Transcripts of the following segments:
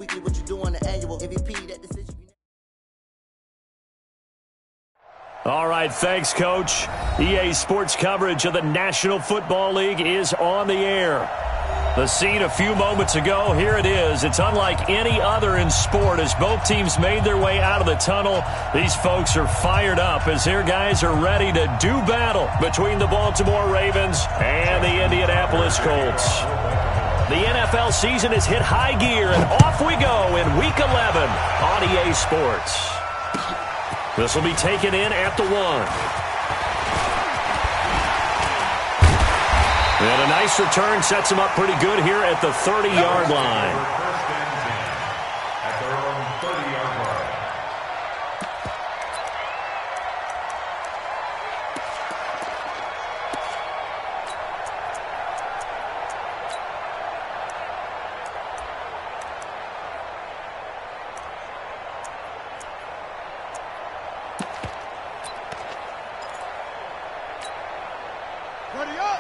Weekly, what you do on the annual MVP, that decision. All right, thanks, Coach. EA Sports coverage of the National Football League is on the air. The scene a few moments ago, here it is. It's unlike any other in sport as both teams made their way out of the tunnel. These folks are fired up as their guys are ready to do battle between the Baltimore Ravens and the Indianapolis Colts. The NFL season has hit high gear, and off we go in Week 11 on EA Sports. This will be taken in at the 1. And a nice return sets him up pretty good here at the 30-yard line.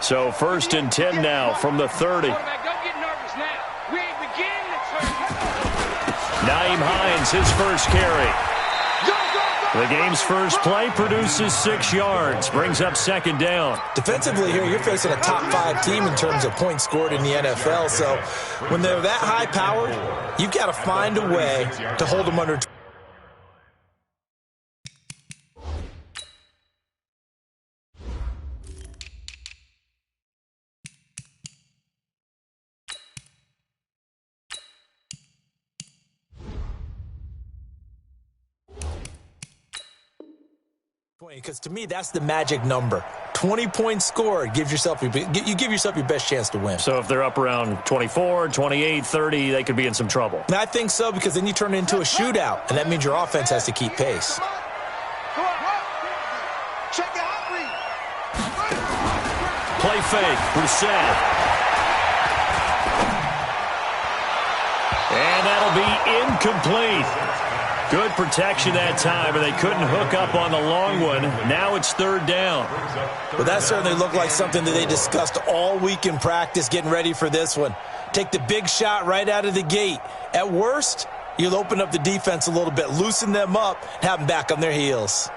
So 1st and 10 now from the 30. Don't get nervous now. We ain't beginning to turn. Nyheim Hines, his first carry. The game's first play produces 6 yards, brings up 2nd down. Defensively here, you're facing a top 5 team in terms of points scored in the NFL. So when they're that high-powered, you've got to find a way to hold them under. Because to me, that's the magic number. 20 points scored, you give yourself your best chance to win. So if they're up around 24, 28, 30, they could be in some trouble. And I think so, because then you turn it into a shootout, and that means your offense has to keep pace. Play fake, Brissett. And that'll be incomplete. Good protection that time, and they couldn't hook up on the long one. Now it's 3rd down. Well, that certainly looked like something that they discussed all week in practice, getting ready for this one. Take the big shot right out of the gate. At worst, you'll open up the defense a little bit, loosen them up, and have them back on their heels.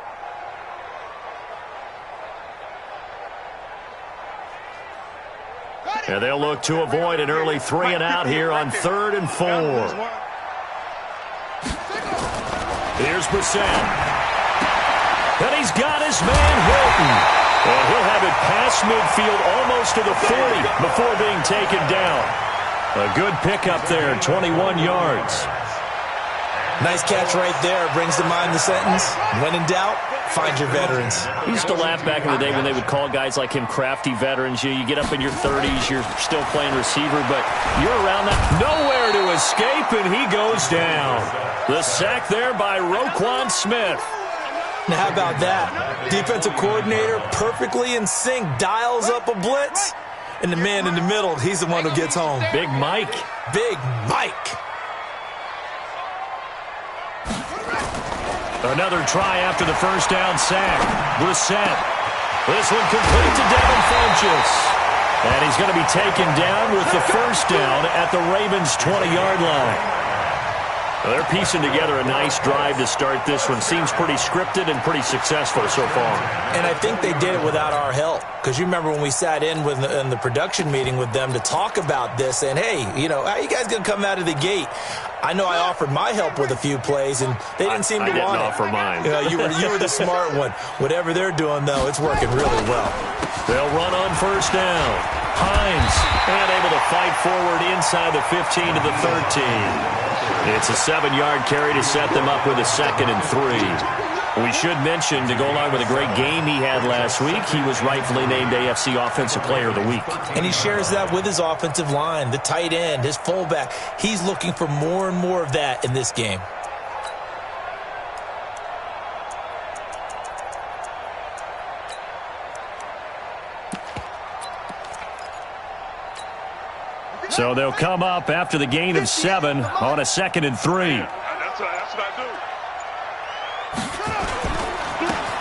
And they'll look to avoid an early 3 and out here on 3rd and 4. Here's Brissett. And he's got his man Hilton. And he'll have it past midfield almost to the 40 before being taken down. A good pickup there, 21 yards. Nice catch right there. Brings to mind the sentence, when in doubt, find your veterans. We used to laugh back in the day when they would call guys like him crafty veterans. You get up in your 30s, you're still playing receiver, but you're around that. Nowhere to escape, and he goes down. The sack there by Roquan Smith. Now, how about that? Defensive coordinator perfectly in sync, dials up a blitz, and the man in the middle, he's the one who gets home. Big Mike. Big Mike. Another try after the first down sack. Brissett. This one complete to Devin Funchess. And he's going to be taken down with the first down at the Ravens' 20-yard line. Well, they're piecing together a nice drive to start this one. Seems pretty scripted and pretty successful so far. And I think they did it without our help. Because you remember when we sat in the production meeting with them to talk about this, and hey, how are you guys going to come out of the gate? I know I offered my help with a few plays, and they didn't seem to want it. I didn't offer mine. You were the smart one. Whatever they're doing, though, it's working really well. They'll run on first down. Hines, and able to fight forward inside the 15 to the 13. It's a 7-yard carry to set them up with a 2nd and 3. We should mention, to go along with a great game he had last week, he was rightfully named AFC Offensive Player of the Week. And he shares that with his offensive line, the tight end, his fullback. He's looking for more and more of that in this game. So they'll come up after the gain of 7 on a 2nd and 3. That's what I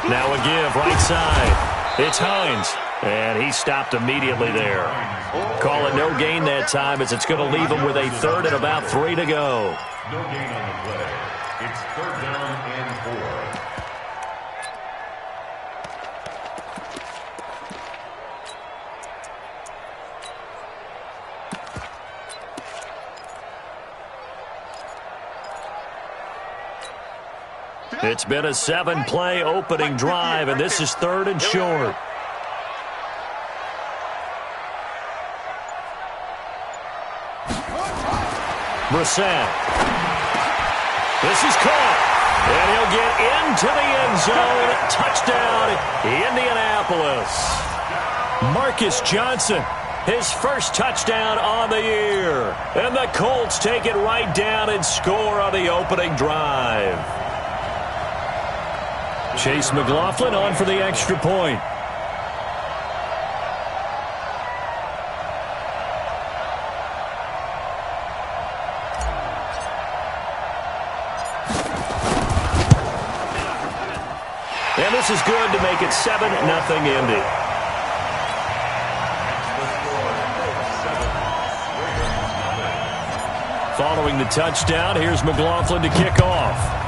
do. Now a give right side. It's Hines. And he stopped immediately there. Call it no gain that time as it's going to leave him with a 3rd and about 3 to go. No gain on the play. It's third down and 4. It's been a 7-play opening drive, and this is third and short. Brissett. This is caught, and he'll get into the end zone. Touchdown, Indianapolis. Marcus Johnson, his first touchdown on the year. And the Colts take it right down and score on the opening drive. Chase McLaughlin on for the extra point. And this is good to make it 7-0 Indy. Following the touchdown, here's McLaughlin to kick off.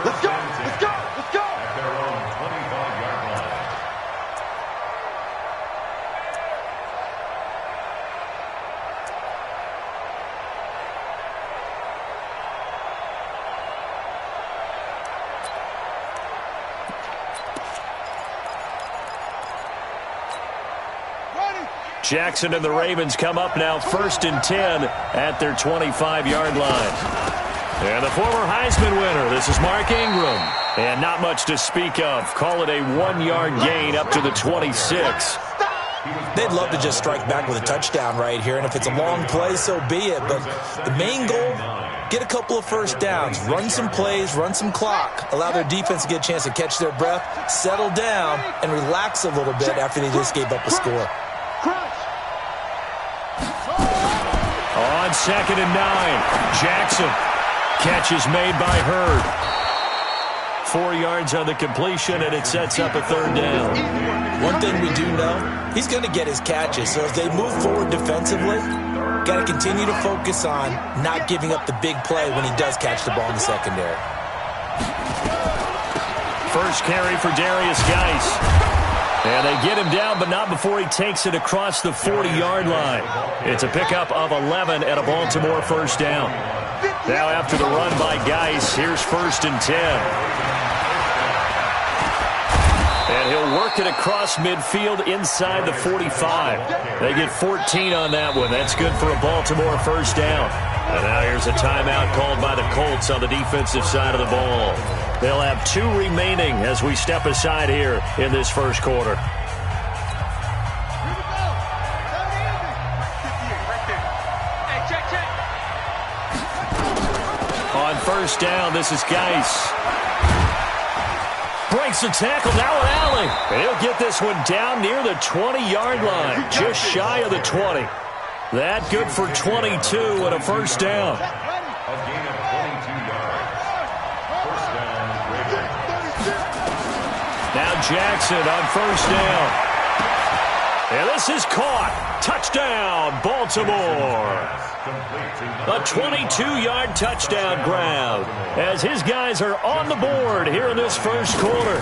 Let's go! Let's go! Let's go! At their own 25-yard line. Jackson and the Ravens come up now 1st and 10 at their 25-yard line. And the former Heisman winner, this is Mark Ingram. And not much to speak of. Call it a 1-yard gain up to the 26. They'd love to just strike back with a touchdown right here, and if it's a long play, so be it. But the main goal, get a couple of first downs, run some plays, run some clock, allow their defense to get a chance to catch their breath, settle down, and relax a little bit after they just gave up a score. On 2nd and 9, Jackson. Catch is made by Hurd. 4 yards on the completion, and it sets up a third down. One thing we do know, he's going to get his catches. So as they move forward defensively, got to continue to focus on not giving up the big play when he does catch the ball in the secondary. First carry for Darius Geis. And they get him down, but not before he takes it across the 40-yard line. It's a pickup of 11 and a Baltimore first down. Now after the run by Geis, here's 1st and 10. And he'll work it across midfield inside the 45. They get 14 on that one. That's good for a Baltimore first down. And now here's a timeout called by the Colts on the defensive side of the ball. They'll have 2 remaining as we step aside here in this first quarter. On first down, this is Geis. Breaks the tackle, now an alley. And he'll get this one down near the 20-yard line, just shy of the 20. That good for 22 and a first down. A gain of 22 yards. First down, Ravens. Now Jackson on first down. And this is caught. Touchdown, Baltimore. A 22-yard touchdown grab as his guys are on the board here in this first quarter.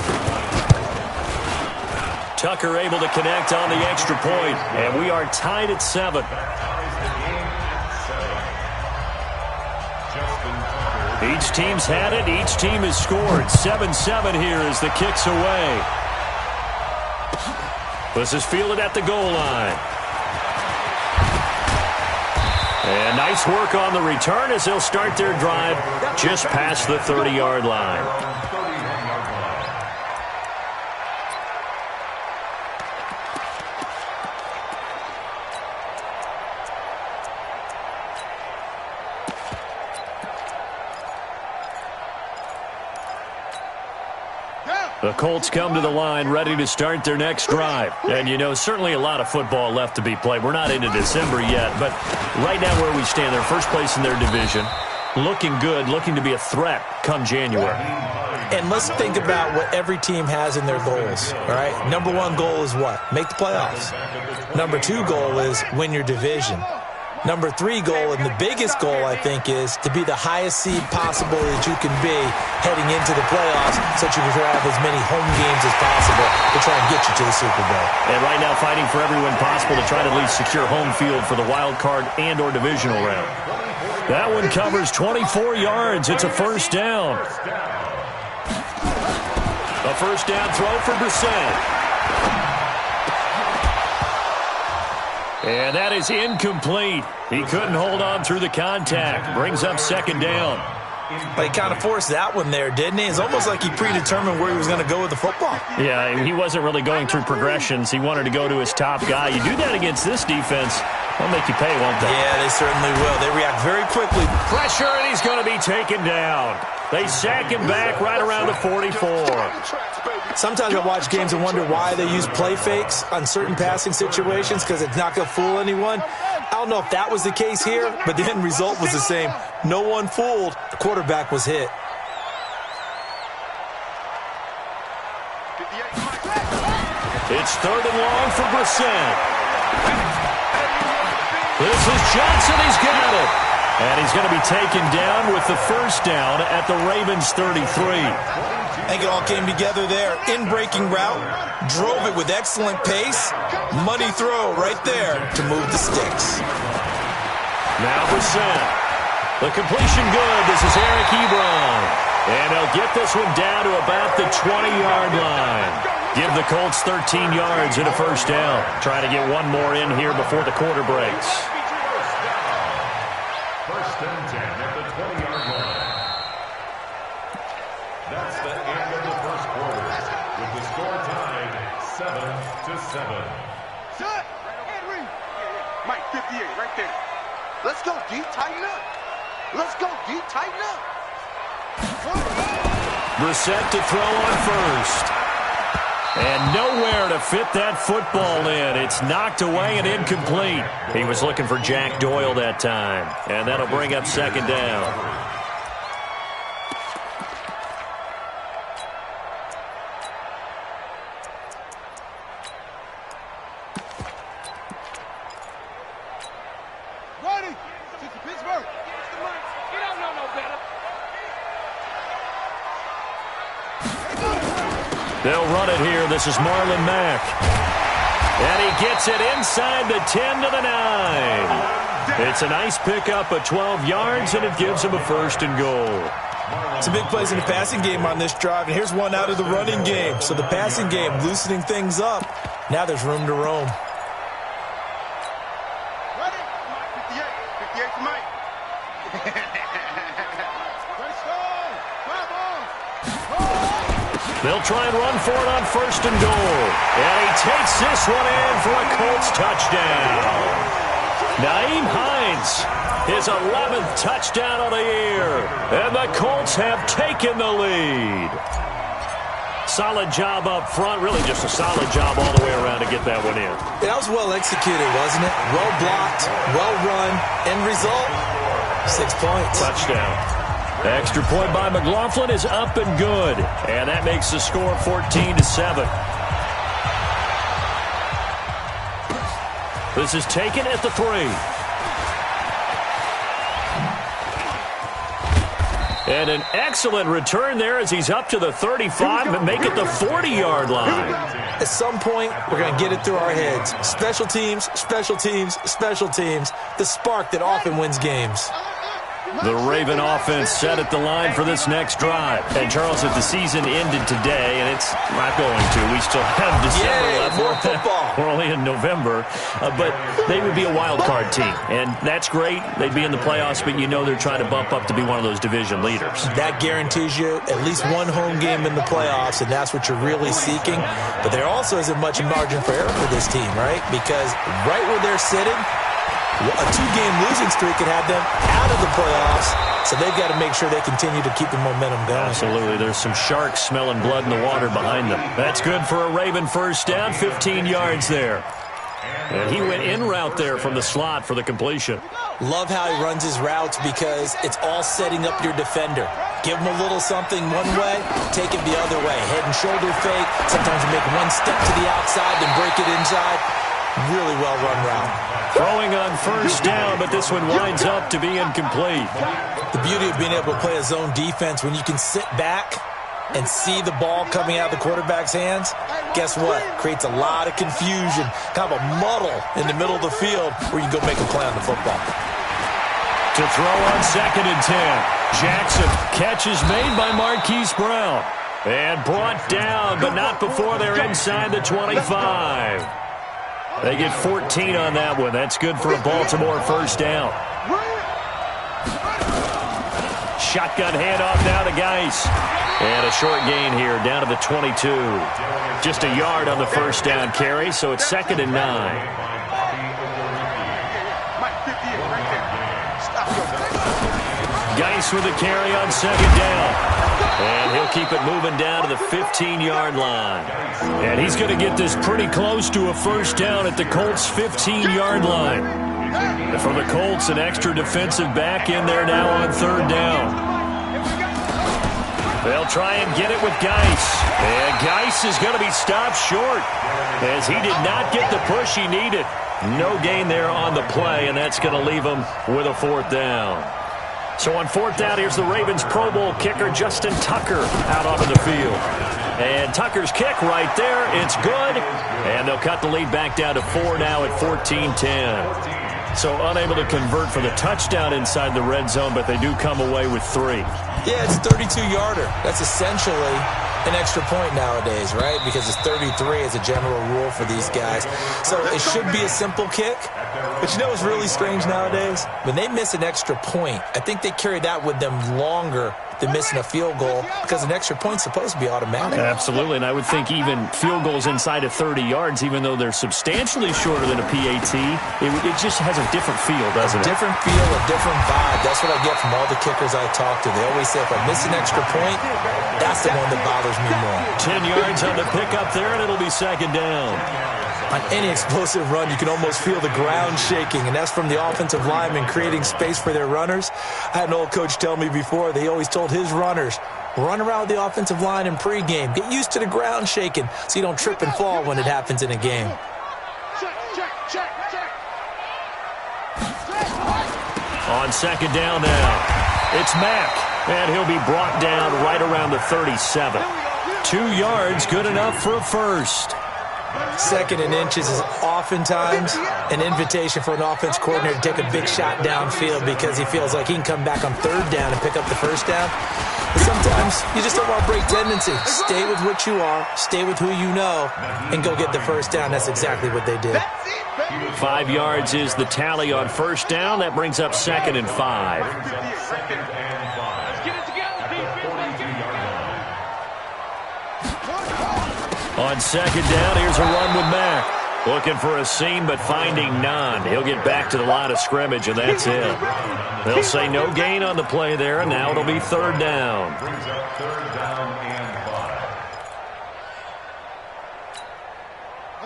Tucker able to connect on the extra point, and we are tied at 7. Each team's had it. Each team has scored. 7-7 here as the kick's away. This is fielded at the goal line. And nice work on the return as they'll start their drive just past the 30-yard line. The Colts come to the line ready to start their next drive. And, you know, certainly a lot of football left to be played. We're not into December yet, but right now where we stand, they're first place in their division. looking good, looking to be a threat come January. And let's think about what every team has in their goals, all right? Number one goal is what? Make the playoffs. Number two goal is win your division. Number three goal, and the biggest goal, I think, is to be the highest seed possible that you can be heading into the playoffs so that you can have as many home games as possible to try and get you to the Super Bowl. And right now fighting for every win possible to try to at least secure home field for the wild card and or divisional round. That one covers 24 yards. It's a first down. A first down throw for Brissett. And that is incomplete. He couldn't hold on through the contact. Brings up second down. But he kind of forced that one there, didn't he? It's almost like he predetermined where he was going to go with the football. Yeah, he wasn't really going through progressions. He wanted to go to his top guy. You do that against this defense, they'll make you pay, won't they? Yeah, they certainly will. They react very quickly. Pressure, and he's going to be taken down. They sack him back right around the 44. Sometimes I watch games and wonder why they use play fakes on certain passing situations because it's not going to fool anyone. I don't know if that was the case here, but the end result was the same. No one fooled. The quarterback was hit. It's third and long for Brissett. This is Johnson. He's got it. And he's going to be taken down with the first down at the Ravens 33. I think it all came together there. In-breaking route, drove it with excellent pace. Money throw right there to move the sticks. Now Brissett. The completion good. This is Eric Ebron. And they'll get this one down to about the 20-yard line. Give the Colts 13 yards and a first down. Trying to get one more in here before the quarter breaks. First and 10 at the 20-yard line. That's the end of the first quarter, with the score tied 7-7. Shut! Henry! Mike, 58, right there. Let's go, D. Tighten up. Let's go, D. Tighten up. Brissett to throw on first. And nowhere to fit that football in. It's knocked away and incomplete. He was looking for Jack Doyle that time. And that'll bring up second down. Ready? This is Pittsburgh. You don't know no better. They'll run it here. This is Marlon Mack. And he gets it inside the 10 to the 9. It's a nice pickup of 12 yards, and it gives him a first and goal. Some big plays in the passing game on this drive, and here's one out of the running game. So the passing game loosening things up. Now there's room to roam. Ready? 58. 58 for Mike. They'll try and run for it on first and goal. And he takes this one in for a Colts touchdown. Nyheim Hines, his 11th touchdown of the year. And the Colts have taken the lead. Solid job up front. Really just a solid job all the way around to get that one in. That was well executed, wasn't it? Well blocked, well run. End result, 6 points. Touchdown. Extra point by McLaughlin is up and good. And that makes the score 14-7. This is taken at the 3. And an excellent return there as he's up to the 35 and make it the 40-yard line. At some point, we're going to get it through our heads. Special teams, special teams, special teams. The spark that often wins games. The Raven offense set at the line for this next drive. And, Charles, if the season ended today, and it's not going to, we still have December left. More football. We're only in November. But they would be a wild card team. And that's great. They'd be in the playoffs, but you know they're trying to bump up to be one of those division leaders. That guarantees you at least one home game in the playoffs, and that's what you're really seeking. But there also isn't much margin for error for this team, right? Because right where they're sitting, a 2-game losing streak could have them out of the playoffs, so they've got to make sure they continue to keep the momentum going. Absolutely. There's some sharks smelling blood in the water behind them. That's good for a Raven first down, 15 yards there. And he went in route there from the slot for the completion. Love how he runs his routes because it's all setting up your defender. Give him a little something one way, take it the other way. Head and shoulder fake. Sometimes you make one step to the outside, then break it inside. Really well-run route. Throwing on first down, but this one winds up to be incomplete. The beauty of being able to play a zone defense when you can sit back and see the ball coming out of the quarterback's hands, guess what? Creates a lot of confusion, kind of a muddle in the middle of the field where you can go make a play on the football. To throw on 2nd and 10. Jackson, catch is made by Marquise Brown. And brought down, but not before they're inside the 25. They get 14 on that one. That's good for a Baltimore first down. Shotgun handoff now to Geis. And a short gain here down to the 22. Just a yard on the first down carry, so it's 2nd and 9. Geis with a carry on 2nd down. And he'll keep it moving down to the 15-yard line. And he's going to get this pretty close to a first down at the Colts' 15-yard line. And for the Colts, an extra defensive back in there now on 3rd down. They'll try and get it with Geis. And Geis is going to be stopped short as he did not get the push he needed. No gain there on the play, and that's going to leave him with a 4th down. So on 4th down, here's the Ravens Pro Bowl kicker Justin Tucker out onto the field. And Tucker's kick right there. It's good. And they'll cut the lead back down to 4 now at 14-10. So unable to convert for the touchdown inside the red zone, but they do come away with 3. Yeah, it's a 32-yarder. That's essentially an extra point nowadays, right? Because it's 33 as a general rule for these guys. So it should be a simple kick. But you know what's really strange nowadays? When they miss an extra point, I think they carry that with them longer than missing a field goal because an extra point's supposed to be automatic. Absolutely, and I would think even field goals inside of 30 yards, even though they're substantially shorter than a PAT, it just has a different feel, doesn't it? A different feel, a different vibe. That's what I get from all the kickers I talk to. They always say if I miss an extra point, that's the one that bothers me more. 10 yards on the pickup there, and it'll be 2nd down. On any explosive run, you can almost feel the ground shaking, and that's from the offensive linemen creating space for their runners. I had an old coach tell me before, they always told his runners, run around the offensive line in pregame. Get used to the ground shaking so you don't trip and fall when it happens in a game. On 2nd down now, it's Mack, and he'll be brought down right around the 37. 2 yards, good enough for a first. 2nd and inches is oftentimes an invitation for an offense coordinator to take a big shot downfield because he feels like he can come back on 3rd down and pick up the first down. But sometimes you just don't want to break tendency. Stay with what you are, stay with who you know, and go get the first down. That's exactly what they did. 5 yards is the tally on first down. That brings up 2nd and 5. On 2nd down, here's a run with Mack. Looking for a seam, but finding none. He'll get back to the line of scrimmage, and that's it. They'll say no gain on the play there, and now it'll be 3rd down.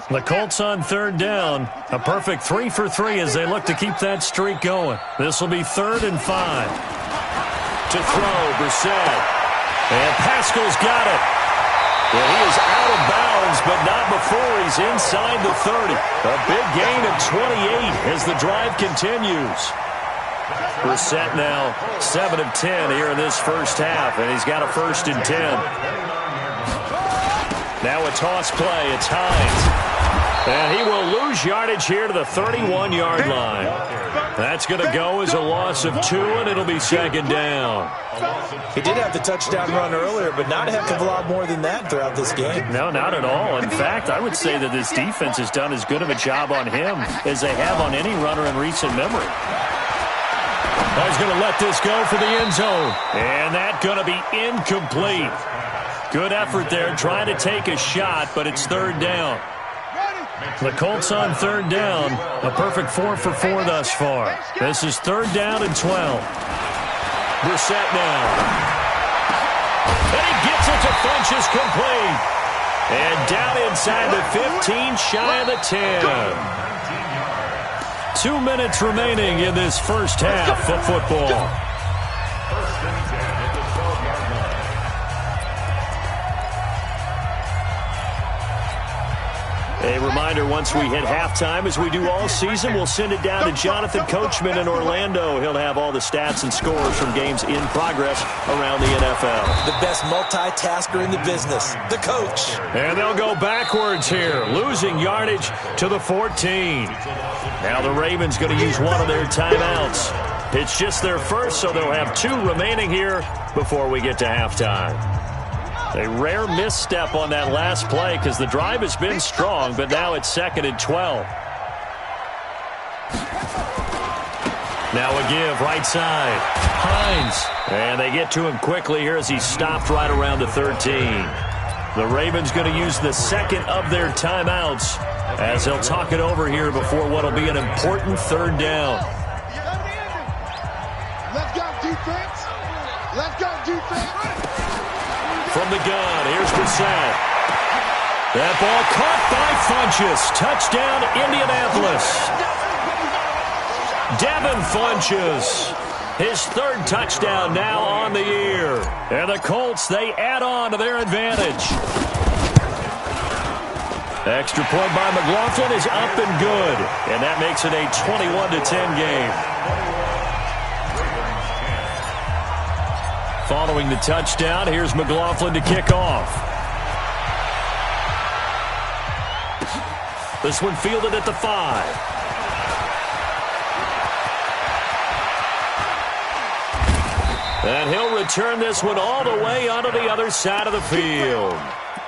The Colts on 3rd down. A perfect 3 for 3 as they look to keep that streak going. This will be 3rd and 5. To throw, Brissett. And Pascal's got it. Well, he is out of bounds, but not before he's inside the 30. A big gain of 28 as the drive continues. Brissett now 7 of 10 here in this first half, and he's got a 1st and 10. Now a toss play. It's Hines. And he will lose yardage here to the 31-yard line. That's going to go as a loss of 2, and it'll be 2nd down. He did have the touchdown run earlier, but not a heck of a lot more than that throughout this game. No, not at all. In fact, I would say that this defense has done as good of a job on him as they have on any runner in recent memory. He's going to let this go for the end zone. And that's going to be incomplete. Good effort there trying to take a shot, but it's 3rd down. The Colts on 3rd down. A perfect 4 for 4 thus far. This is 3rd down and 12. Brissett now. And he gets it to Funchess complete. And down inside the 15, shy of the 10. 2 minutes remaining in this first half of football. First and 10 at the 12-yard line. A reminder, once we hit halftime, as we do all season, we'll send it down to Jonathan Coachman in Orlando. He'll have all the stats and scores from games in progress around the NFL. The best multitasker in the business, the coach. And they'll go backwards here, losing yardage to the 14. Now the Ravens going to use one of their timeouts. It's just their first, so they'll have 2 remaining here before we get to halftime. A rare misstep on that last play because the drive has been strong, but now it's 2nd and 12. Now a give, right side. Hines. And they get to him quickly here as he stopped right around the 13. The Ravens going to use the second of their timeouts as they'll talk it over here before what will be an important 3rd down. Let's go, defense. Let's go, defense. From the gun, here's Brissett. That ball caught by Funchess. Touchdown, Indianapolis. Devin Funchess. His 3rd touchdown now on the year. And the Colts, they add on to their advantage. Extra point by McLaughlin is up and good. And that makes it a 21-10 game. Following the touchdown, here's McLaughlin to kick off. This one fielded at the 5. And he'll return this one all the way onto the other side of the field.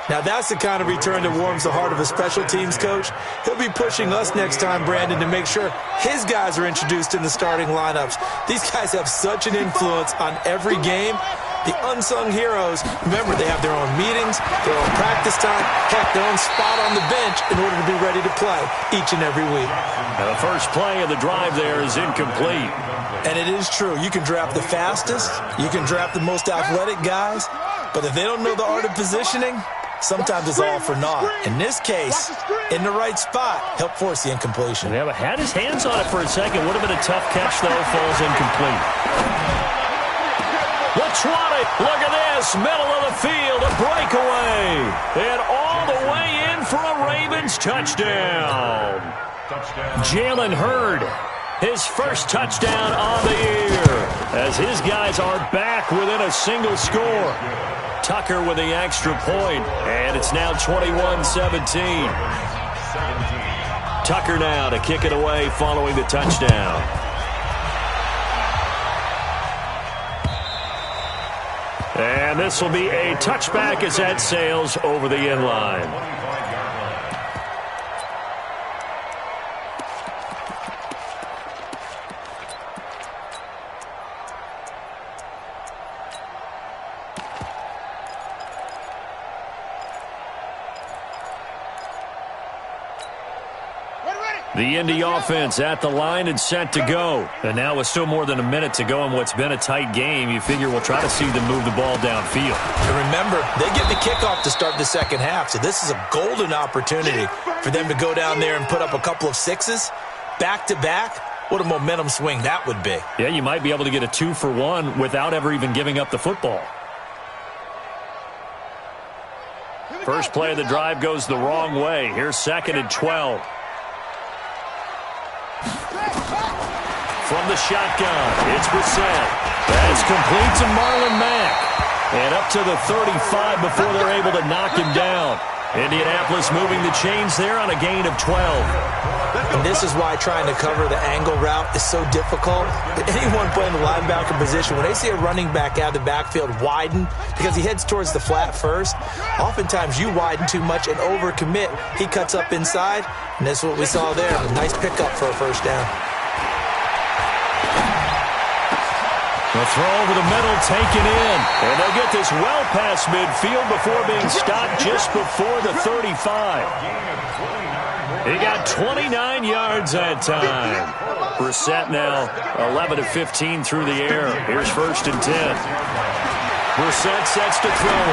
Now that's the kind of return that warms the heart of a special teams coach. He'll be pushing us next time, Brandon, to make sure his guys are introduced in the starting lineups. These guys have such an influence on every game. The unsung heroes, remember, they have their own meetings, their own practice time, heck, their own spot on the bench in order to be ready to play each and every week. Now the first play of the drive there is incomplete. And it is true. You can draft the fastest, you can draft the most athletic guys, but if they don't know the art of positioning, sometimes it's all for naught. In this case, in the right spot, help force the incompletion. Yeah, but had his hands on it for a second. Would have been a tough catch, though. Falls incomplete. The 20. Look at this. Middle of the field. A breakaway. And all the way in for a Ravens touchdown. Jalen Hurd. His first touchdown on the year. As his guys are back within a single score. Tucker with the extra point, and it's now 21-17. Tucker now to kick it away following the touchdown. And this will be a touchback as that sails over the end line. The Indy offense at the line and set to go. And now with still more than a minute to go in what's been a tight game, you figure we'll try to see them move the ball downfield. And remember, they get the kickoff to start the second half, so this is a golden opportunity for them to go down there and put up a couple of 6s back-to-back. What a momentum swing that would be. Yeah, you might be able to get a 2-for-1 without ever even giving up the football. First play of the drive goes the wrong way. Here's 2nd and 12. From the shotgun, it's Brissett. That's complete to Marlon Mack. And up to the 35 before they're able to knock him down. Indianapolis moving the chains there on a gain of 12. And this is why trying to cover the angle route is so difficult. Anyone playing the linebacker position, when they see a running back out of the backfield widen because he heads towards the flat first, oftentimes you widen too much and overcommit. He cuts up inside, and that's what we saw there. A nice pickup for a first down. The throw over the middle taken in. And they'll get this well past midfield before being stopped just before the 35. He got 29 yards that time. Brissett now 11 of 15 through the air. Here's 1st and 10. Brissett sets to throw.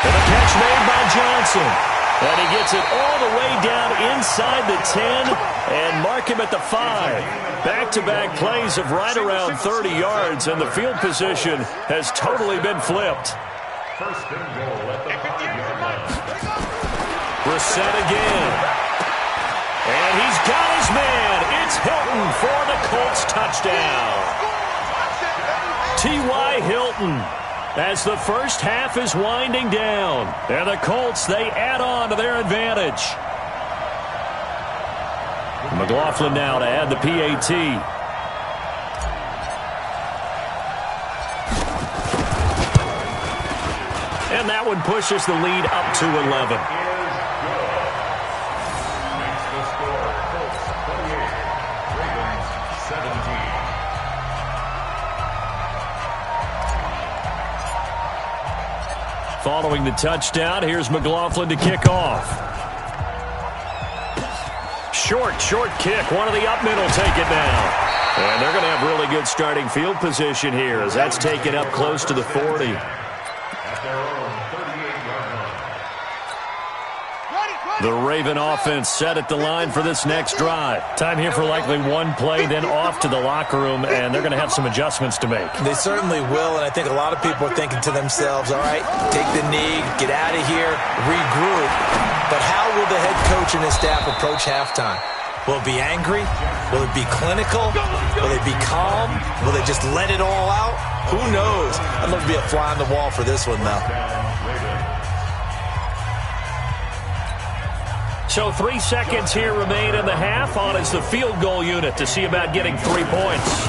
And the catch Johnson. And he gets it all the way down inside the 10 and mark him at the 5. Back-to-back plays of right around 30 yards, and the field position has totally been flipped. First and goal at the 5-yard line. Brissett again. And he's got his man. It's Hilton for the Colts touchdown. T.Y. Hilton. As the first half is winding down. And the Colts, they add on to their advantage. McLaughlin now to add the PAT. And that one pushes the lead up to 11. Makes the score Colts 28, Ravens 17. Following the touchdown, here's McLaughlin to kick off. Short kick. One of the up middle take it now. And they're going to have really good starting field position here as that's taken up close to the 40. At their own 38-yard line. The Raven offense set at the line for this next drive. Time here for likely one play, then off to the locker room, and they're going to have some adjustments to make. They certainly will, and I think a lot of people are thinking to themselves, all right, take the knee, get out of here, regroup. But how will the head coach and his staff approach halftime? Will it be angry? Will it be clinical? Will it be calm? Will they just let it all out? Who knows? I'd love to be a fly on the wall for this one, though. So 3 seconds here remain in the half. On is the field goal unit to see about getting 3 points.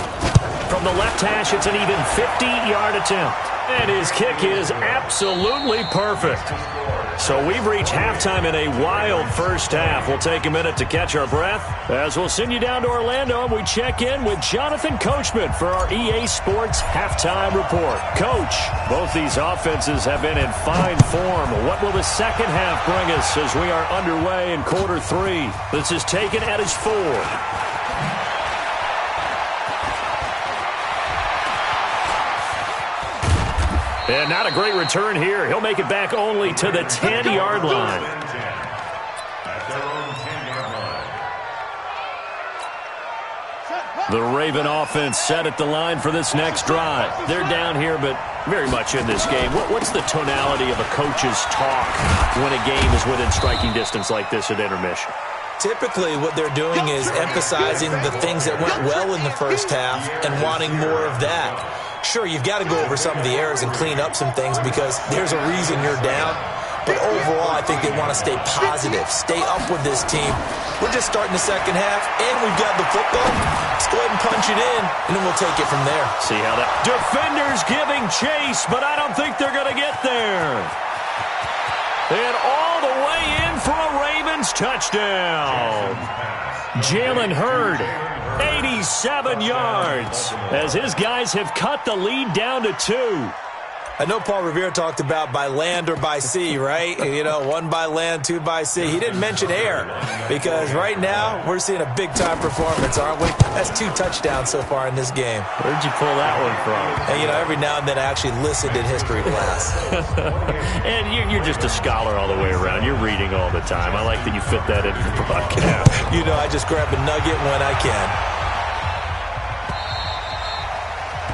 From the left hash, it's an even 50-yard attempt. And his kick is absolutely perfect. So we've reached halftime in a wild first half. We'll take a minute to catch our breath as we'll send you down to Orlando and we check in with Jonathan Coachman for our EA Sports Halftime Report. Coach, both these offenses have been in fine form. What will the second half bring us as we are underway in quarter 3? This is taken at his 4. And not a great return here. He'll make it back only to the 10-yard line. At their own 10-yard line. The Raven offense set at the line for this next drive. They're down here, but very much in this game. What's the tonality of a coach's talk when a game is within striking distance like this at intermission? Typically, what they're doing is emphasizing the things that went well in the first half and wanting more of that. Sure, you've got to go over some of the errors and clean up some things because there's a reason you're down. But overall, I think they want to stay positive, stay up with this team. We're just starting the second half, and we've got the football. Let's go ahead and punch it in, and then we'll take it from there. See how that... Defenders giving chase, but I don't think they're going to get there. And all the way in for a Ravens touchdown. Jalen Hurd, 87 yards, as his guys have cut the lead down to 2. I know Paul Revere talked about by land or by sea, right? You know, 1 by land, 2 by sea. He didn't mention air because right now we're seeing a big-time performance, aren't we? That's 2 touchdowns so far in this game. Where'd you pull that one from? And, you know, every now and then I actually listened in history class. And you're just a scholar all the way around. You're reading all the time. I like that you fit that into the broadcast. You know, I just grab a nugget when I can.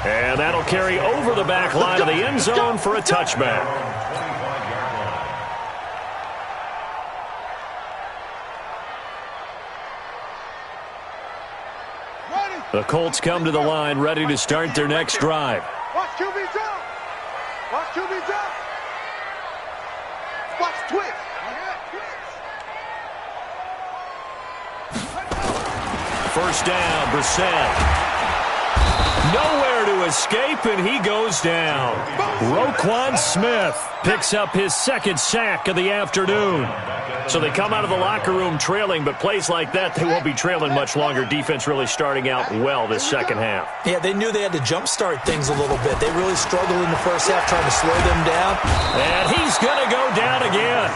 And that'll carry over the back line of the end zone for a touchback. The Colts come to the line ready to start their next drive. Watch QB jump. Watch QB jump. Watch twitch. First down, Brissett. Nowhere to escape, and he goes down. Roquan Smith picks up his second sack of the afternoon. So they come out of the locker room trailing, but plays like that, they won't be trailing much longer. Defense really starting out well this second half. Yeah, they knew they had to jumpstart things a little bit. They really struggled in the first half trying to slow them down. And he's going to go down again.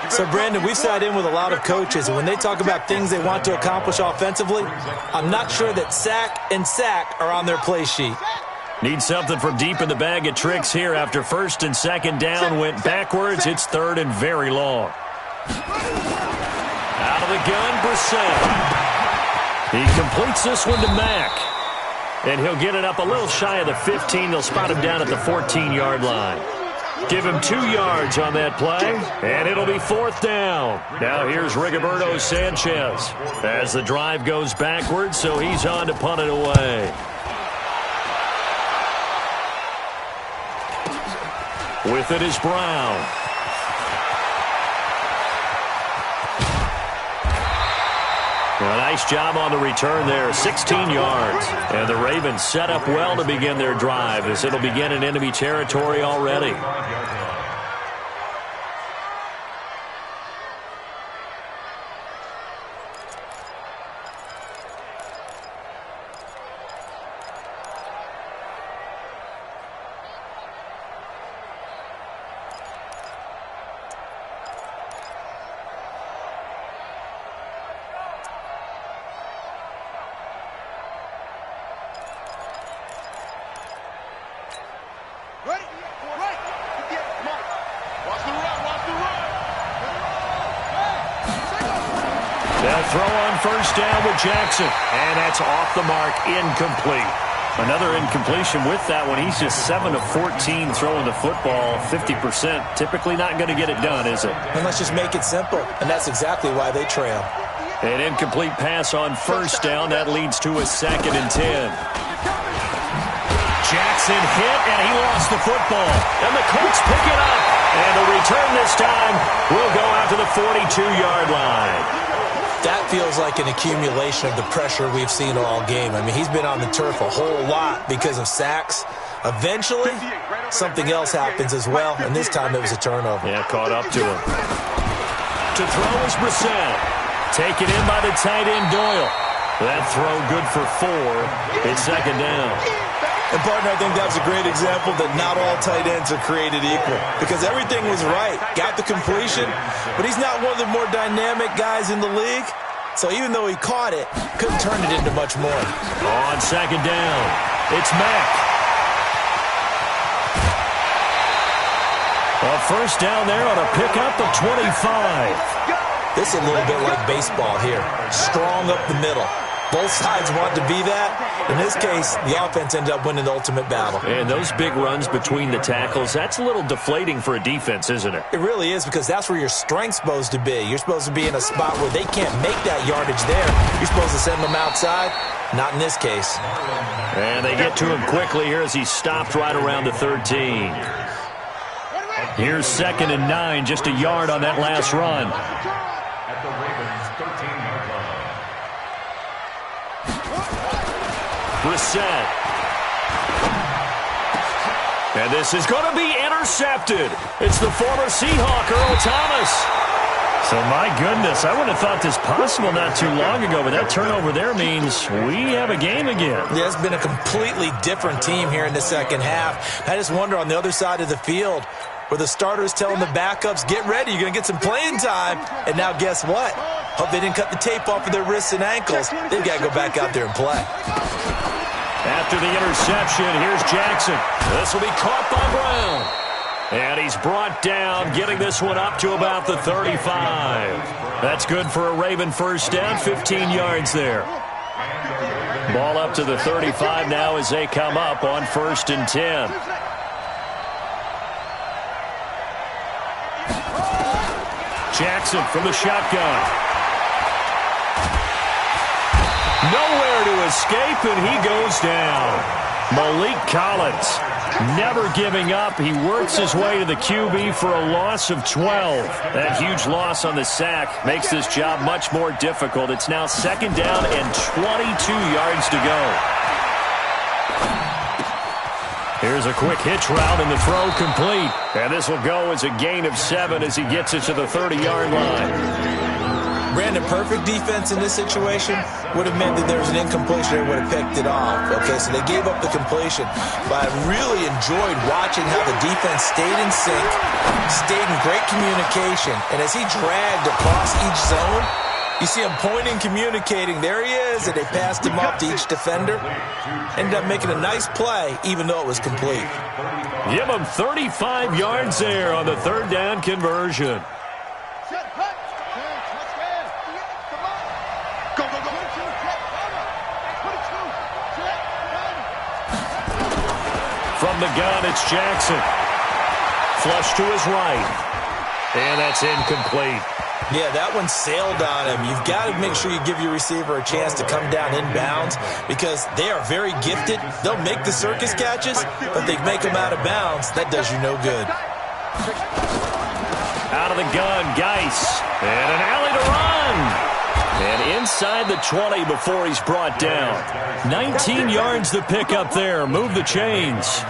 So, Brandon, we sat in with a lot of coaches, and when they talk about things they want to accomplish offensively, I'm not sure that sack and sack are on their play sheet. Need something from deep in the bag of tricks here after first and second down went backwards. It's third and very long. Out of the gun, Brissett. He completes this one to Mack. And he'll get it up a little shy of the 15. They'll spot him down at the 14-yard line. Give him 2 yards on that play, and it'll be fourth down. Now here's Rigoberto Sanchez as the drive goes backwards, so he's on to punt it away. With it is Brown. A nice job on the return there, 16 yards. And the Ravens set up well to begin their drive as it'll begin in enemy territory already. They'll throw on first down with Jackson, and that's off the mark, incomplete. Another incompletion with that one. He's just 7 of 14 throwing the football, 50%. Typically not going to get it done, is it? And let's just make it simple, and that's exactly why they trail. An incomplete pass on first down. That leads to a 2nd and 10. Jackson hit, and he lost the football. And the Colts pick it up. And the return this time will go out to the 42-yard line. That feels like an accumulation of the pressure we've seen all game. I mean, he's been on the turf a whole lot because of sacks. Eventually, something else happens as well, and this time it was a turnover. Yeah, caught up to him. To throw is Brissett. Taken in by the tight end, Doyle. That throw good for 4. It's 2nd down. And, partner, I think that was a great example that not all tight ends are created equal because everything was right. Got the completion, but he's not one of the more dynamic guys in the league. So even though he caught it, couldn't turn it into much more. On 2nd down, it's Mack. A first down there on a pickup of 25. This is a little bit like baseball here. Strong up the middle. Both sides want to be that. In this case, the offense ended up winning the ultimate battle. And those big runs between the tackles, that's a little deflating for a defense, isn't it? It really is because that's where your strength's supposed to be. You're supposed to be in a spot where they can't make that yardage there. You're supposed to send them outside. Not in this case. And they get to him quickly here as he stopped right around the 13. Here's 2nd and 9, just a yard on that last run. At the Ravens' 13-yard line. Brissett. And this is going to be intercepted. It's the former Seahawk, Earl Thomas. So, my goodness, I would have thought this possible not too long ago, but that turnover there means we have a game again. Yeah, it's been a completely different team here in the second half. I just wonder on the other side of the field where the starters telling the backups, get ready, you're going to get some playing time. And now guess what? Hope they didn't cut the tape off of their wrists and ankles. They've got to go back out there and play. After the interception, here's Jackson. This will be caught by Brown. And he's brought down, getting this one up to about the 35. That's good for a Raven first down, 15 yards there. Ball up to the 35 now as they come up on 1st and 10. Jackson from the shotgun. Nowhere to escape, and he goes down. Malik Collins never giving up. He works his way to the QB for a loss of 12. That huge loss on the sack makes this job much more difficult. It's now 2nd down and 22 yards to go. Here's a quick hitch route, and the throw complete. And this will go as a gain of 7 as he gets it to the 30-yard line. Brandon, perfect defense in this situation would have meant that there was an incompletion and would have picked it off. Okay, so they gave up the completion. But I really enjoyed watching how the defense stayed in sync, stayed in great communication, and as he dragged across each zone, You see him pointing, communicating. There he is, and they passed him up to each defender. Ended up making a nice play, even though it was complete. Give him 35 yards there on the third down conversion. From the gun, it's Jackson. Flush to his right. And that's incomplete. Yeah, that one sailed on him. You've got to make sure you give your receiver a chance to come down inbounds because they are very gifted. They'll make the circus catches, but they make them out of bounds. That does you no good. Out of the gun, Geis. And an alley to run. And inside the 20 before he's brought down. 19 yards to pick up there. Move the chains.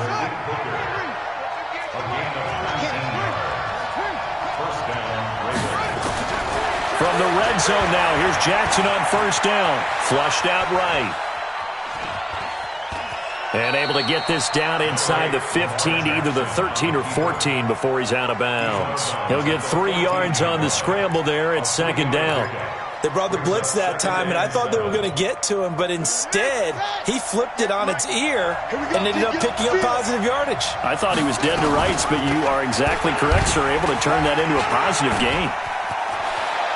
From the red zone now, here's Jackson on first down. Flushed out right. And able to get this down inside the 15, either the 13 or 14 before he's out of bounds. He'll get 3 yards on the scramble there at second down. They brought the blitz that time, and I thought they were going to get to him, but instead, he flipped it on its ear and ended up picking up positive yardage. I thought he was dead to rights, but you are exactly correct, sir. Able to turn that into a positive gain.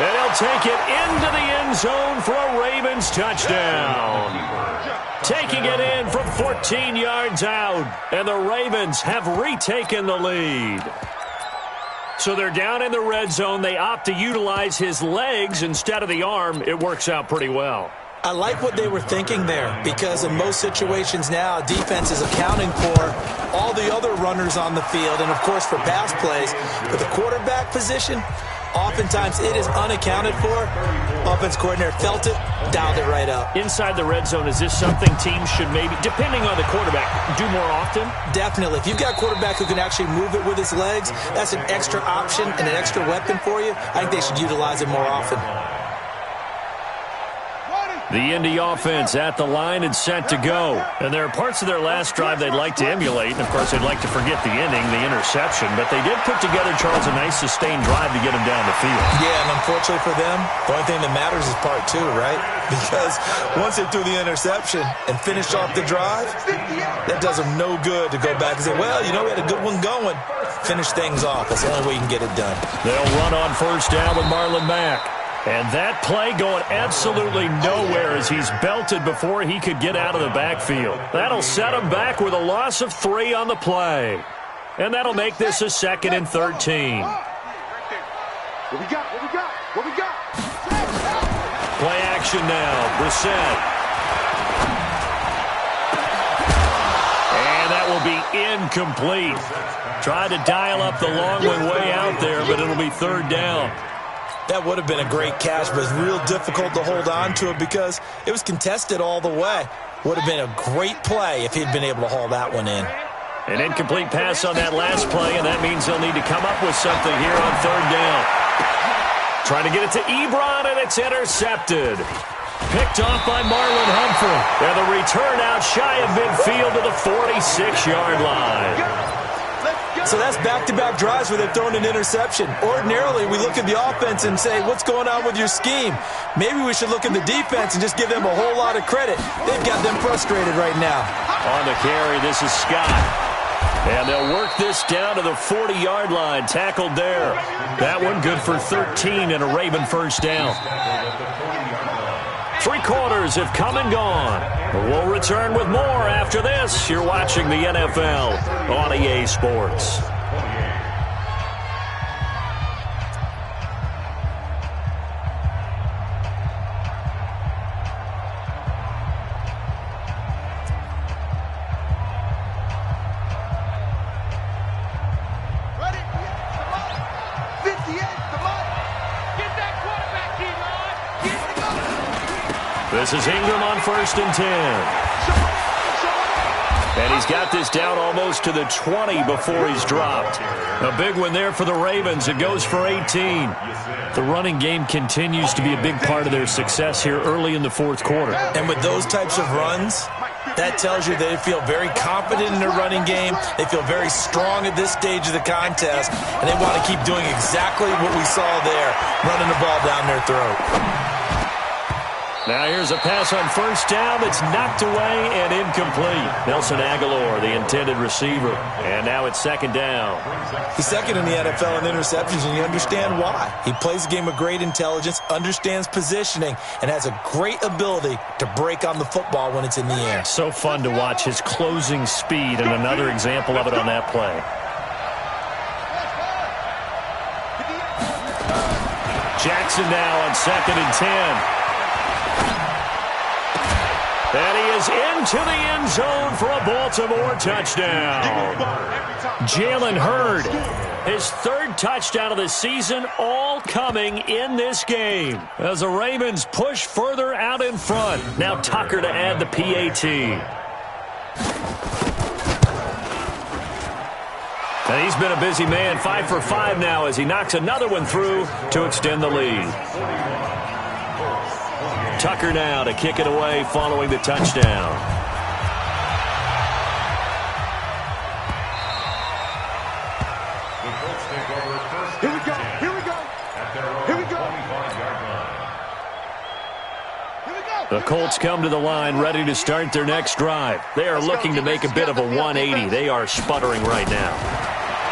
And he'll take it into the end zone for a Ravens touchdown. Taking it in from 14 yards out, and the Ravens have retaken the lead. So they're down in the red zone. They opt to utilize his legs instead of the arm. It works out pretty well. I like what they were thinking there because in most situations now, defense is accounting for all the other runners on the field and, of course, for pass plays. But the quarterback position, oftentimes it is unaccounted for. Offense coordinator felt it, dialed it right up. Inside the red zone, is this something teams should maybe, depending on the quarterback, do more often? Definitely. If you've got a quarterback who can actually move it with his legs, that's an extra option and an extra weapon for you. I think they should utilize it more often. The Indy offense at the line and set to go. And there are parts of their last drive they'd like to emulate. And, of course, they'd like to forget the ending, the interception. But they did put together, Charles, a nice sustained drive to get him down the field. Yeah, and unfortunately for them, the only thing that matters is part two, right? Because once they threw the interception and finished off the drive, that does them no good to go back and say, well, you know, we had a good one going. Finish things off. That's the only way you can get it done. They'll run on first down with Marlon Mack. And that play going absolutely nowhere as he's belted before he could get out of the backfield. That'll set him back with a loss of 3 on the play. And that'll make this a 2nd and 13. What we got? What we got? What we got? Play action now. Brissett. And that will be incomplete. Tried to dial up the long one way out there, but it'll be 3rd down. That would have been a great catch, but it's real difficult to hold on to it because it was contested all the way. Would have been a great play if he'd been able to haul that one in. An incomplete pass on that last play, and that means they'll need to come up with something here on 3rd down. Trying to get it to Ebron, and it's intercepted. Picked off by Marlon Humphrey. And the return out shy of midfield to the 46-yard line. So that's back-to-back drives where they've thrown an interception. Ordinarily, we look at the offense and say, what's going on with your scheme? Maybe we should look at the defense and just give them a whole lot of credit. They've got them frustrated right now. On the carry, this is Scott. And they'll work this down to the 40-yard line. Tackled there. That one good for 13 and a Raven first down. 3 quarters have come and gone. We'll return with more after this. You're watching the NFL on EA Sports. This is Ingram on 1st and 10. And he's got this down almost to the 20 before he's dropped. A big one there for the Ravens. It goes for 18. The running game continues to be a big part of their success here early in the 4th quarter. And with those types of runs, that tells you they feel very confident in their running game. They feel very strong at this stage of the contest. And they want to keep doing exactly what we saw there, running the ball down their throat. Now here's a pass on first down that's knocked away and incomplete. Nelson Aguilar, the intended receiver. And now it's second down. He's second in the NFL in interceptions, and you understand why. He plays a game of great intelligence, understands positioning, and has a great ability to break on the football when it's in the air. So fun to watch his closing speed, and another example of it on that play. Jackson now on 2nd and 10. And he is into the end zone for a Baltimore touchdown. Jalen Hurd, his 3rd touchdown of the season, all coming in this game. As the Ravens push further out in front. Now Tucker to add the PAT. And he's been a busy man, 5 for 5 now as he knocks another one through to extend the lead. Tucker now to kick it away following the touchdown. Here we go. Here we go. Here we go. The Colts come to the line ready to start their next drive. They are looking to make a bit of a 180. They are sputtering right now.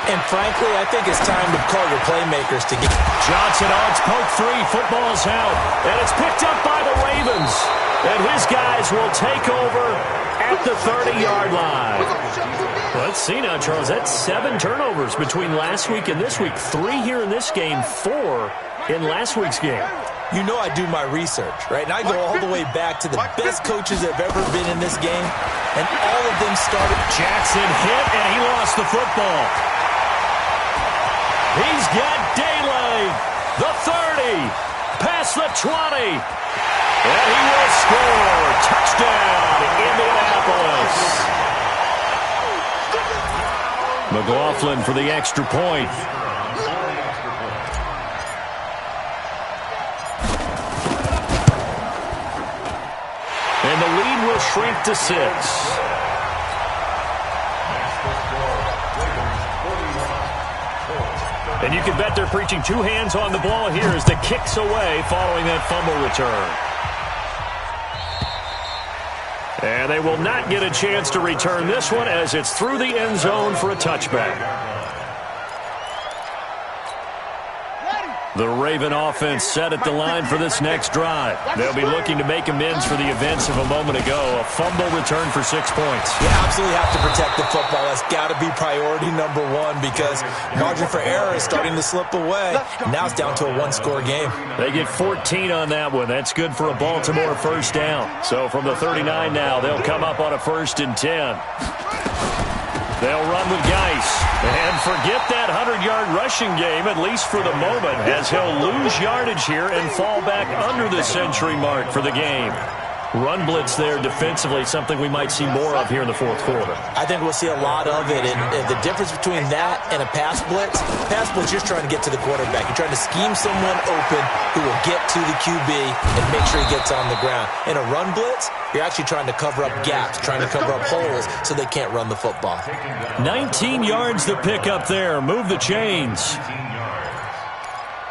And frankly, I think it's time to call your playmakers to get... Johnson on its poke 3. Football's out. And it's picked up by the Ravens. And his guys will take over at the 30-yard line. Let's see now, Charles. That's 7 turnovers between last week and this week. 3 here in this game, 4 in last week's game. You know I do my research, right? And I go all the way back to the best coaches that have ever been in this game. And all of them started... Jackson hit, and he lost the football. He's got daylight. The 30. Past the 20. And he will score. Touchdown, Indianapolis. McLaughlin for the extra point. And the lead will shrink to 6. And you can bet they're preaching 2 hands on the ball here as the kick's away following that fumble return. And they will not get a chance to return this one as it's through the end zone for a touchback. The Raven offense set at the line for this next drive. They'll be looking to make amends for the events of a moment ago. A fumble return for 6 points. You absolutely have to protect the football. That's got to be priority number 1 because margin for error is starting to slip away. Now it's down to a 1-score game. They get 14 on that one. That's good for a Baltimore first down. So from the 39 now, they'll come up on a 1st and 10. They'll run with Geis. And forget that 100-yard rushing game, at least for the moment, as he'll lose yardage here and fall back under the century mark for the game. Run blitz there defensively, something we might see more of here in the 4th quarter. I think we'll see a lot of it. And the difference between that and a pass blitz, you're just trying to get to the quarterback. You're trying to scheme someone open who will get to the QB and make sure he gets on the ground. In a run blitz, you're actually trying to cover up gaps, trying to cover up holes so they can't run the football. 19 yards the pick up there. Move the chains. 19 yards.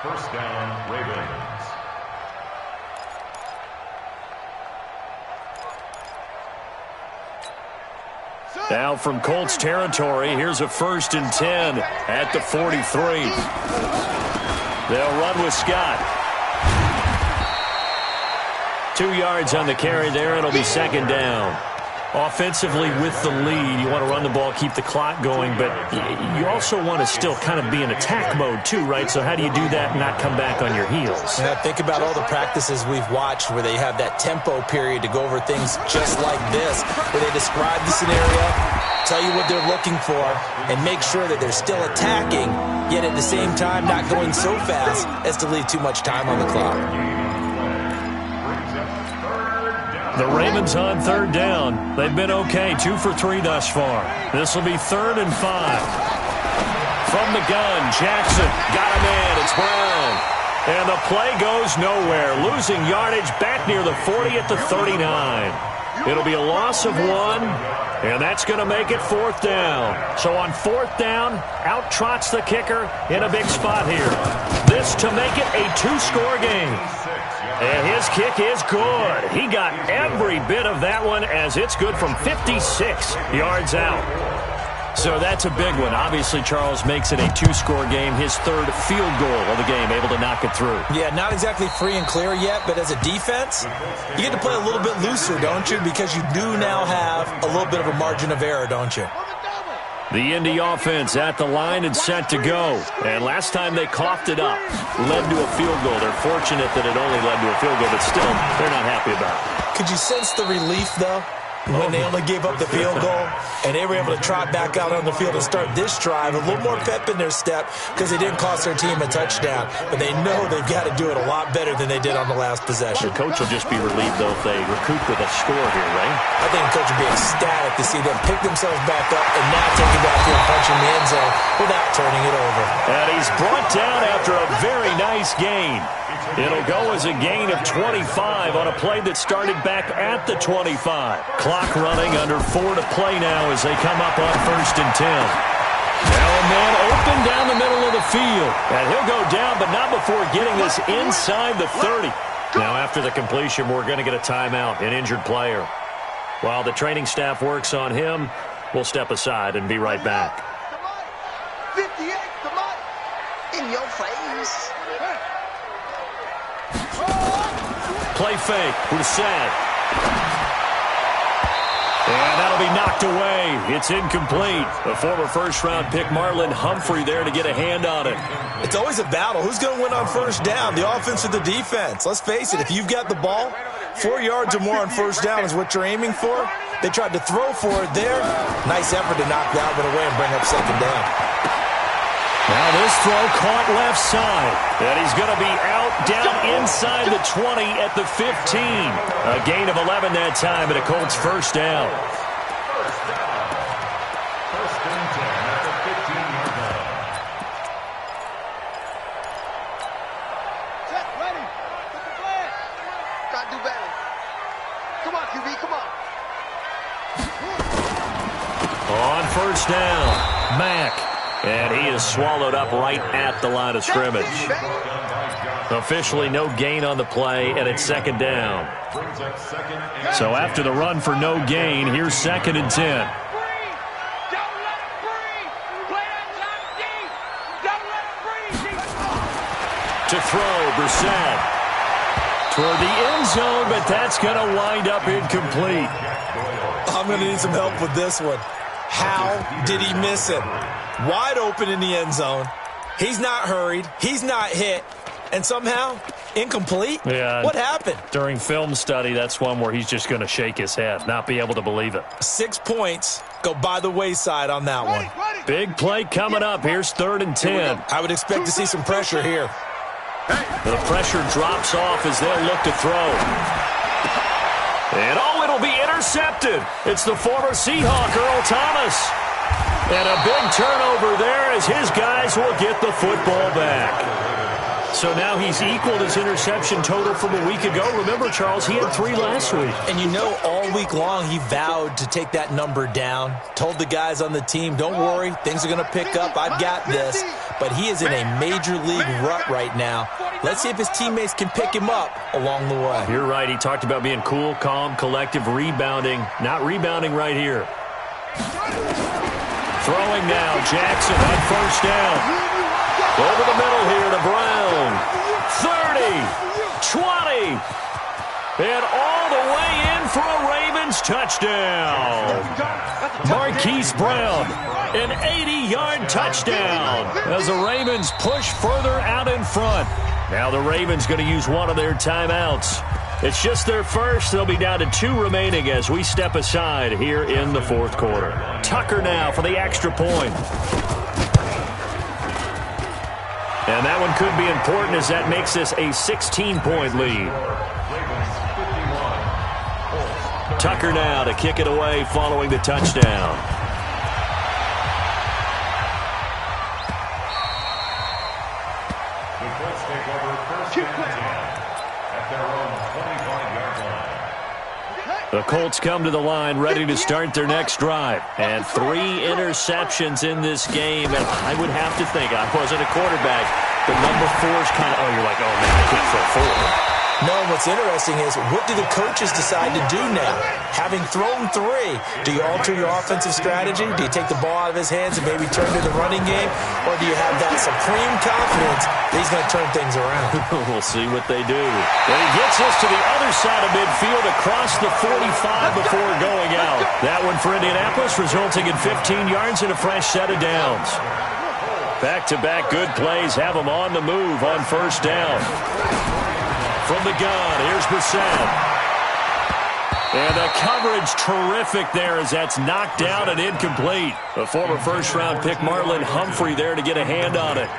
First down, Ravens. Now from Colts territory, here's a 1st and 10 at the 43. They'll run with Scott. 2 yards on the carry there. It'll be 2nd down. Offensively with the lead, you want to run the ball, keep the clock going, but you also want to still kind of be in attack mode too, right? So how do you do that and not come back on your heels? Yeah, think about all the practices we've watched where they have that tempo period to go over things just like this, where they describe the scenario, tell you what they're looking for, and make sure that they're still attacking, yet at the same time not going so fast as to leave too much time on the clock. The Ravens on 3rd down. They've been okay, 2 for 3 thus far. This will be 3rd and 5. From the gun, Jackson got him in. It's Brown. And the play goes nowhere. Losing yardage back near the 40 at the 39. It'll be a loss of 1, and that's going to make it 4th down. So on 4th down, out trots the kicker in a big spot here. This to make it a 2-score game. And his kick is good. He got every bit of that one as it's good from 56 yards out. So that's a big one. Obviously, Charles makes it a two-score game. His third field goal of the game, able to knock it through. Yeah, not exactly free and clear yet, but as a defense, you get to play a little bit looser, don't you? Because you do now have a little bit of a margin of error, don't you? The Indy offense at the line and set to go. And last time they coughed it up, led to a field goal. They're fortunate that it only led to a field goal, but still, they're not happy about it. Could you sense the relief, though, when they only gave up the field goal and they were able to trot back out on the field and start this drive, a little more pep in their step because they didn't cost their team a touchdown, but they know they've got to do it a lot better than they did on the last possession. The coach will just be relieved, though, if they recoup with a score here, right? I think the coach will be ecstatic to see them pick themselves back up and now take it back here and punch in the end zone without turning it over. And he's brought down after a very nice gain. It'll go as a gain of 25 on a play that started back at the 25. Clock running, under 4 to play now as they come up on 1st and 10. Now a man open down the middle of the field. And he'll go down, but not before getting this inside the 30. Now after the completion, we're going to get a timeout, an injured player. While the training staff works on him, we'll step aside and be right back. 58, come on. In your face. Play fake, Brissett. And that'll be knocked away. It's incomplete. A former first-round pick, Marlon Humphrey, there to get a hand on it. It's always a battle. Who's going to win on first down, the offense or the defense? Let's face it, if you've got the ball, 4 yards or more on first down is what you're aiming for. They tried to throw for it there. Nice effort to knock that one away and bring up second down. Now this throw caught left side. And he's going to be out down inside the 20 at the 15. A gain of 11 that time and a Colts first down. First and 10 at the 15-yard line. Set, ready. Get the flag. Gotta do better. Come on, QB, come on. On first down, Mack. And he is swallowed up right at the line of scrimmage. Officially no gain on the play, and it's second down. So after the run for no gain, here's 2nd and 10. To throw, Brissett. Toward the end zone, but that's going to wind up incomplete. I'm going to need some help with this one. How did he miss it? Wide open in the end zone. He's not hurried. He's not hit. And somehow, incomplete? Yeah. What happened? During film study, that's one where he's just going to shake his head, not be able to believe it. 6 points go by the wayside on that one. Big play coming up. Here's 3rd and 10. I would expect to see some pressure here. The pressure drops off as they'll look to throw. And it'll be intercepted. It's the former Seahawk, Earl Thomas. And a big turnover there as his guys will get the football back. So now he's equaled his interception total from a week ago. Remember, Charles, he had 3 last week. And you know, all week long he vowed to take that number down. Told the guys on the team, don't worry, things are going to pick up. I've got this. But he is in a major league rut right now. Let's see if his teammates can pick him up along the way. You're right. He talked about being cool, calm, collective, rebounding. Not rebounding right here. Throwing now, Jackson on first down. Over the middle here to Brown. 30, 20, and all the way in for a Ravens touchdown. Marquise Brown, an 80-yard touchdown as the Ravens push further out in front. Now the Ravens going to use one of their timeouts. It's just their first. They'll be down to 2 remaining as we step aside here in the 4th quarter. Tucker now for the extra point. And that one could be important as that makes this a 16-point lead. Tucker now to kick it away following the touchdown. The Colts take over 1st and 10 at their own 25-yard line. The Colts come to the line ready to start their next drive. And 3 interceptions in this game. And I would have to think, I wasn't a quarterback, but number 4 is kind of, oh, you're like, oh, man, I can't throw 4. No, what's interesting is, what do the coaches decide to do now? Having thrown 3, do you alter your offensive strategy? Do you take the ball out of his hands and maybe turn to the running game? Or do you have that supreme confidence that he's going to turn things around? We'll see what they do. And he gets us to the other side of midfield across the 45 before going out. That one for Indianapolis, resulting in 15 yards and a fresh set of downs. Back-to-back good plays have them on the move on first down. From the gun, here's Brissett. And the coverage terrific there as that's knocked down and incomplete. The former first-round pick Marlon Humphrey there to get a hand on it.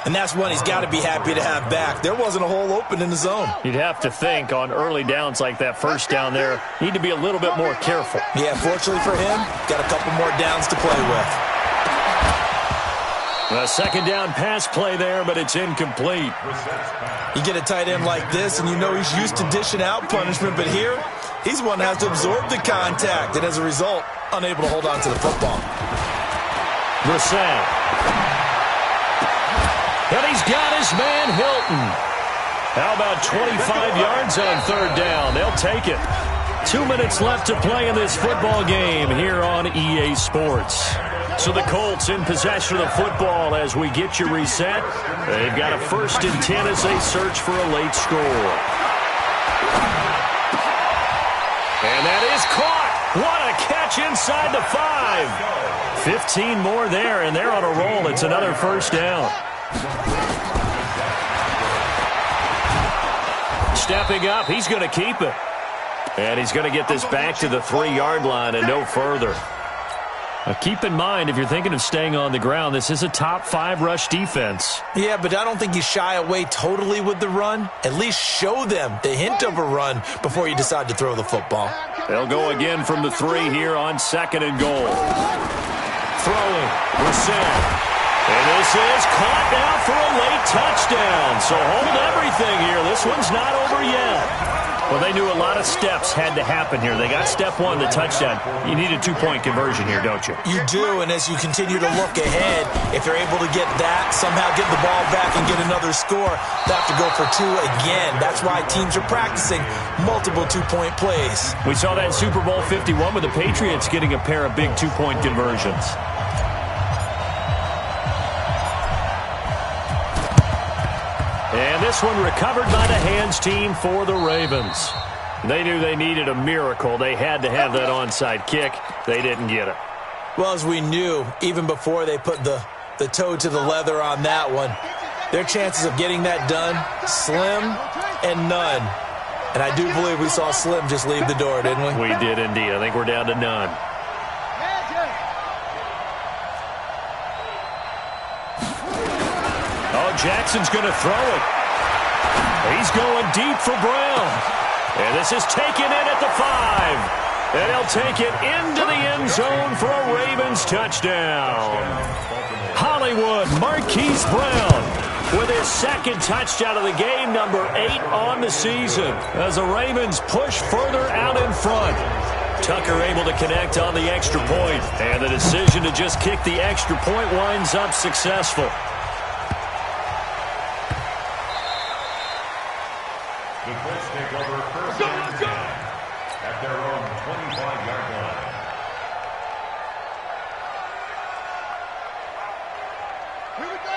And that's one he's got to be happy to have back. There wasn't a hole open in the zone. You'd have to think on early downs like that first down there, need to be a little bit more careful. Yeah, fortunately for him, got a couple more downs to play with. A second down pass play there, but it's incomplete. You get a tight end like this, and you know he's used to dishing out punishment, but here, he's one that has to absorb the contact, and as a result, unable to hold on to the football. Brissett. And he's got his man Hilton. How about 25 yards on third down? They'll take it. 2 minutes left to play in this football game here on EA Sports. So the Colts in possession of the football as we get you reset. They've got a 1st and 10 as they search for a late score. And that is caught. What a catch inside the 5. 15 more there, and they're on a roll. It's another first down. Stepping up, he's going to keep it. And he's going to get this back to the 3-yard line and no further. Keep in mind, if you're thinking of staying on the ground, this is a top 5 rush defense. Yeah, but I don't think you shy away totally with the run. At least show them the hint of a run before you decide to throw the football. They'll go again from the 3 here on 2nd and goal. Throwing, Brissett. And this is caught now for a late touchdown. So hold everything here. This one's not over yet. Well, they knew a lot of steps had to happen here. They got step 1, the touchdown. You need a 2-point conversion here, don't you? You do, and as you continue to look ahead, if they're able to get that, somehow get the ball back and get another score, they have to go for 2 again. That's why teams are practicing multiple 2-point plays. We saw that in Super Bowl 51 with the Patriots getting a pair of big 2-point conversions. And this one recovered by the hands team for the Ravens. They knew they needed a miracle. They had to have that onside kick. They didn't get it. Well, as we knew, even before they put the toe to the leather on that one, their chances of getting that done, slim and none. And I do believe we saw Slim just leave the door, didn't we? We did indeed. I think we're down to none. Oh, Jackson's going to throw it. He's going deep for Brown. And this is taken in at the 5. And he'll take it into the end zone for a Ravens touchdown. Hollywood Marquise Brown with his 2nd touchdown of the game, number 8 on the season, as the Ravens push further out in front. Tucker able to connect on the extra point, and the decision to just kick the extra point winds up successful. The Colts take over 1st and 10 at their own 25-yard line.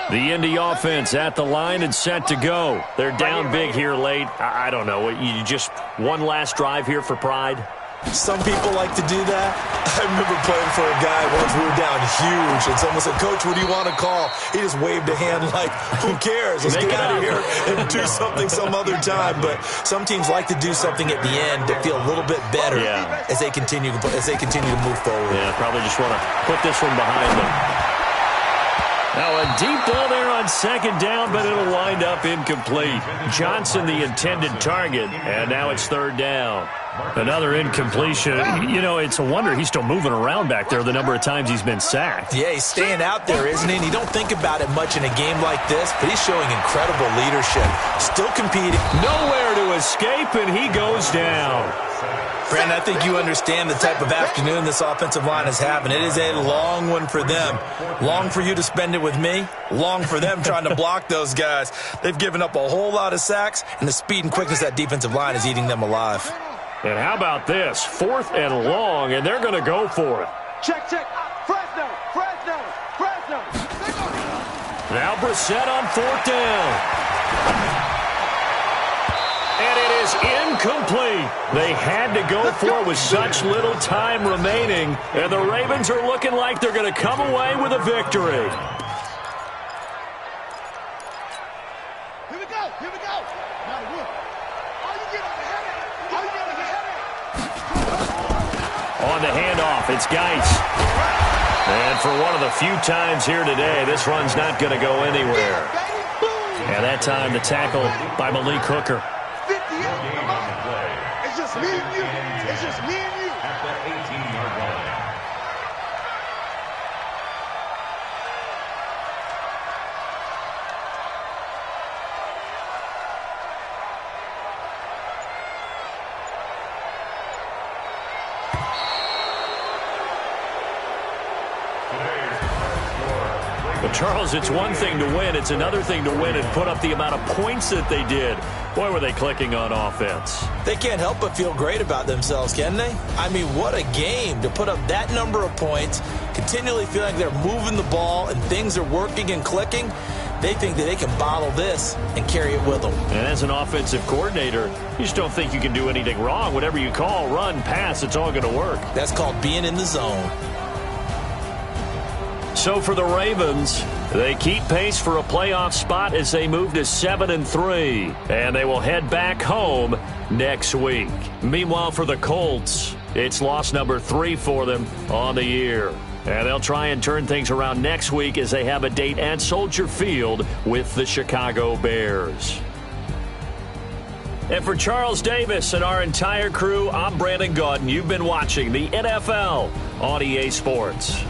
The Indy offense at the line and set to go. They're down big here late. I don't know. You just one last drive here for pride? Some people like to do that. I remember playing for a guy once. We were down huge, and someone said, "Coach, what do you want to call?" He just waved a hand like, "Who cares? Let's get out of here and do something some other time." But some teams like to do something at the end to feel a little bit better as they continue to move forward. Yeah, probably just want to put this one behind them. Now a deep ball there on 2nd down, but it'll wind up incomplete. Johnson the intended target, and now it's 3rd down. Another incompletion. You know, it's a wonder he's still moving around back there the number of times he's been sacked. Yeah, he's staying out there, isn't he? And you don't think about it much in a game like this, but he's showing incredible leadership. Still competing. Nowhere to escape, and he goes down. Brandon, I think you understand the type of afternoon this offensive line is having. It is a long one for them. Long for you to spend it with me. Long for them trying to block those guys. They've given up a whole lot of sacks, and the speed and quickness of that defensive line is eating them alive. And how about this? 4th and long, and they're going to go for it. Check. Fresno. Now Brissett on 4th down. And it is incomplete. They had to go for it with such little time remaining. And the Ravens are looking like they're going to come away with a victory. Here we go. Now the roof. All you get On the handoff, it's Geis. And for one of the few times here today, this run's not going to go anywhere. And that time the tackle by Malik Hooker. 58. It's just me and you. At the 18-yard line. But, Charles, it's one thing to win. It's another thing to win and put up the amount of points that they did. Boy, were they clicking on offense. They can't help but feel great about themselves, can they? I mean, what a game to put up that number of points, continually feeling like they're moving the ball and things are working and clicking. They think that they can bottle this and carry it with them. And as an offensive coordinator, you just don't think you can do anything wrong. Whatever you call, run, pass, it's all going to work. That's called being in the zone. So for the Ravens, they keep pace for a playoff spot as they move to 7-3, and they will head back home next week. Meanwhile, for the Colts, it's loss number 3 for them on the year. And they'll try and turn things around next week as they have a date at Soldier Field with the Chicago Bears. And for Charles Davis and our entire crew, I'm Brandon Gaudin. You've been watching the NFL on EA Sports.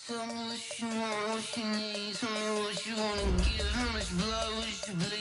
Tell me what you want, what you need. Tell me what you wanna give. How much blood would you bleed?